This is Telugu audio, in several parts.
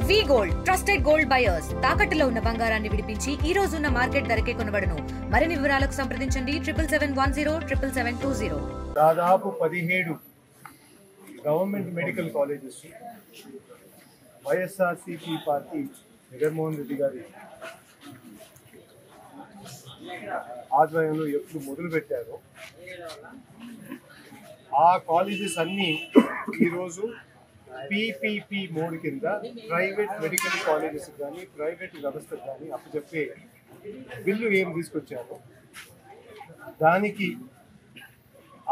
వి గోల్డ్ ట్రస్టెడ్ గోల్డ్ బయర్స్ తాకట్టులో ఉన్న బంగారాన్ని విడిపించి ఈ రోజు ఉన్న మార్కెట్ ధరకే కొనబడును. మరిన్ని వివరాలకు సంప్రదించండి 77107720. దాదాపు 17 government medical colleges YSRCP party Jaganmohan Reddy గారి ఆధ్వర్యంలో ఎప్పుడు మొదలుపెట్టారో ఆ కాలేజెస్ అన్నీ ఈరోజు పీపీపీ మోడ్ కింద ప్రైవేట్ మెడికల్ కాలేజెస్ కానీ ప్రైవేట్ వ్యవస్థకు కానీ అప్పచెప్పే బిల్లు ఏం తీసుకొచ్చారో దానికి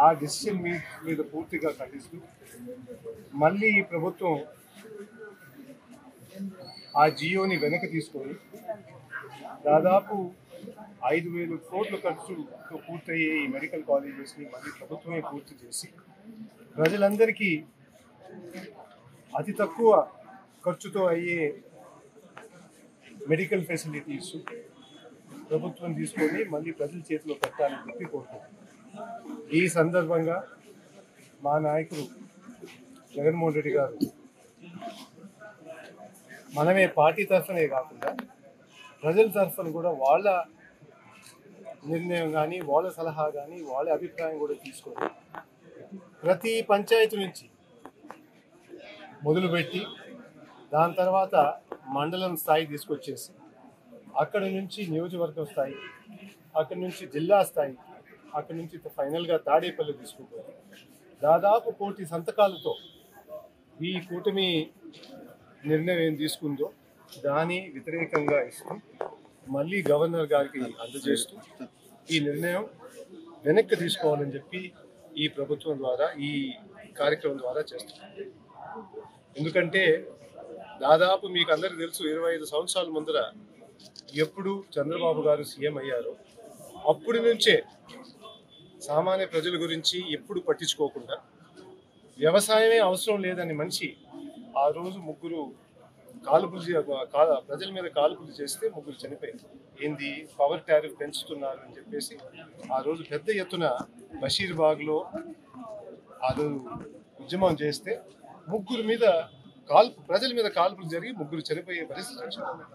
ఆ డిసిషన్ మీద పూర్తిగా ఖండిస్తూ మళ్ళీ ఈ ప్రభుత్వం ఆ జియోని వెనక్కి తీసుకొని దాదాపు 5,000 కోట్ల ఖర్చుతో పూర్తయ్యే ఈ మెడికల్ కాలేజెస్ని మళ్ళీ ప్రభుత్వమే పూర్తి చేసి ప్రజలందరికీ అతి తక్కువ ఖర్చుతో అయ్యే మెడికల్ ఫెసిలిటీస్ ప్రభుత్వం తీసుకొని మళ్ళీ ప్రజల చేతిలో పెట్టాలని చెప్పి కోరుకుంటున్నాం. ఈ సందర్భంగా మా నాయకుడు జగన్మోహన్ రెడ్డి గారు మనమే పార్టీ తరఫునే కాకుండా ప్రజల తరఫున కూడా వాళ్ళ నిర్ణయం కానీ వాళ్ళ సలహా కానీ వాళ్ళ అభిప్రాయం కూడా తీసుకొని ప్రతి పంచాయతీ నుంచి మొదలుపెట్టి దాని తర్వాత మండలం స్థాయి తీసుకొచ్చేసి అక్కడి నుంచి నియోజకవర్గం స్థాయి, అక్కడి నుంచి జిల్లా స్థాయి, అక్కడి నుంచి ఫైనల్గా తాడేపల్లి తీసుకుంటారు. దాదాపు 1 కోటి సంతకాలతో ఈ కూటమి నిర్ణయం ఏం తీసుకుందో దాని వ్యతిరేకంగా ఇస్తూ మళ్ళీ గవర్నర్ గారికి అందజేస్తూ ఈ నిర్ణయం వెనక్కి తీసుకోవాలని చెప్పి ఈ ప్రభుత్వం ద్వారా ఈ కార్యక్రమం ద్వారా చేస్తున్నాం. ఎందుకంటే దాదాపు మీకు అందరికీ తెలుసు 25 సంవత్సరాల ముందర ఎప్పుడు చంద్రబాబు గారు సీఎం అయ్యారో అప్పటి నుంచే సామాన్య ప్రజల గురించి ఎప్పుడు పట్టించుకోకుండా వ్యవసాయమే అవసరం లేదని మనిషి ఆ రోజు ముగ్గురు ప్రజల మీద కాల్పులు చేస్తే ముగ్గురు చనిపోయారు. ఏంది పవర్ టారిఫ్ పెంచుతున్నారు అని చెప్పేసి ఆ రోజు పెద్ద ఎత్తున బషీర్బాగ్లో ఆ రోజు ఉద్యమం చేస్తే ప్రజల మీద కాల్పులు జరిగి ముగ్గురు చనిపోయే పరిస్థితి వచ్చింది.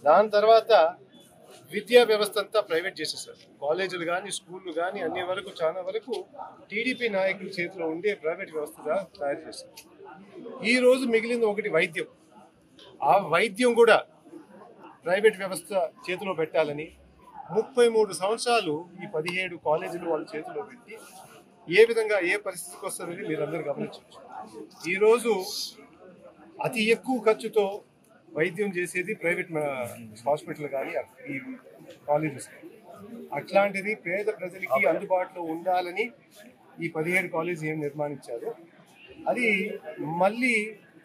దాని తర్వాత విద్యా వ్యవస్థ అంతా ప్రైవేట్ చేసేసారు. కాలేజీలు కానీ స్కూళ్ళు కానీ అన్ని వరకు చాలా వరకు టీడీపీ నాయకుల చేతిలో ఉండే ప్రైవేట్ వ్యవస్థగా తయారు చేశారు. ఈ రోజు మిగిలింది ఒకటి వైద్యం. ఆ వైద్యం కూడా ప్రైవేట్ వ్యవస్థ చేతిలో పెట్టాలని 33 సంవత్సరాలు ఈ 17 కాలేజీలు వాళ్ళ చేతిలో పెట్టి ఏ విధంగా ఏ పరిస్థితికి వస్తుందని మీరందరూ గమనించవచ్చు. ఈరోజు అతి ఎక్కువ ఖర్చుతో వైద్యం చేసేది ప్రైవేట్ హాస్పిటల్ కానీ ఈ కాలేజెస్. అట్లాంటిది పేద ప్రజలకి అందుబాటులో ఉండాలని ఈ 17 కాలేజీ ఏం నిర్మాణించారో అది మళ్ళీ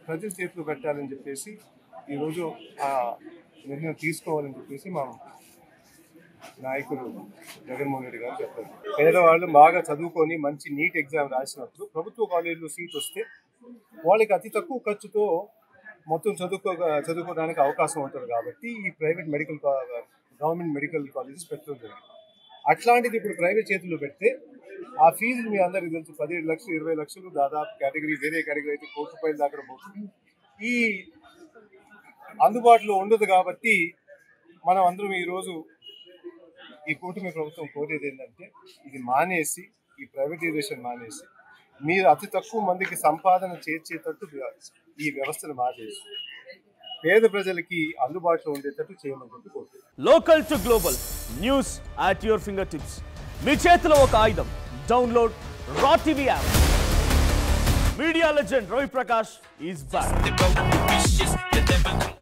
ప్రజల చేతిలో పెట్టాలని చెప్పేసి ఈరోజు ఆ నిర్ణయం తీసుకోవాలని చెప్పేసి మా నాయకుడు జగన్మోహన్ రెడ్డి గారు చెప్పారు. పేదవాళ్ళు బాగా చదువుకొని మంచి నీట్ ఎగ్జామ్ రాసినప్పుడు ప్రభుత్వ కాలేజీలో సీట్ వస్తే వాళ్ళకి అతి తక్కువ ఖర్చుతో మొత్తం చదువుకోవడానికి అవకాశం ఉంటుంది. కాబట్టి ఈ ప్రైవేట్ గవర్నమెంట్ మెడికల్ కాలేజెస్ పెట్టడం జరిగింది. అట్లాంటిది ఇప్పుడు ప్రైవేట్ చేతుల్లో పెడితే ఆ ఫీజులు మీ అందరికీ తెలుసు 17 లక్షలు 20 లక్షలు దాదాపు కేటగిరీ, వేరే కేటగిరీ అయితే ₹1 కోటి దాకా పోతుంది. ఈ అందుబాటులో ఉండదు. కాబట్టి మనం అందరం ఈరోజు ఈ కూటమి ప్రభుత్వం కోరేది ఏంటంటే ఇది మానేసి, ఈ ప్రైవేటైజేషన్ మానేసి మీరు అతి తక్కువ మందికి సంపాదన చేర్చేటట్టు ఈ వ్యవస్థను మార్చేసి పేద ప్రజలకి అందుబాటులో ఉండేటట్టు చేయమని చెప్పి కోరుతున్నాను. Local to global news at your fingertips. మీ చేతిలో ఒక ఆయుధం. Download Raw TV app. Media legend Ravi Prakash is back.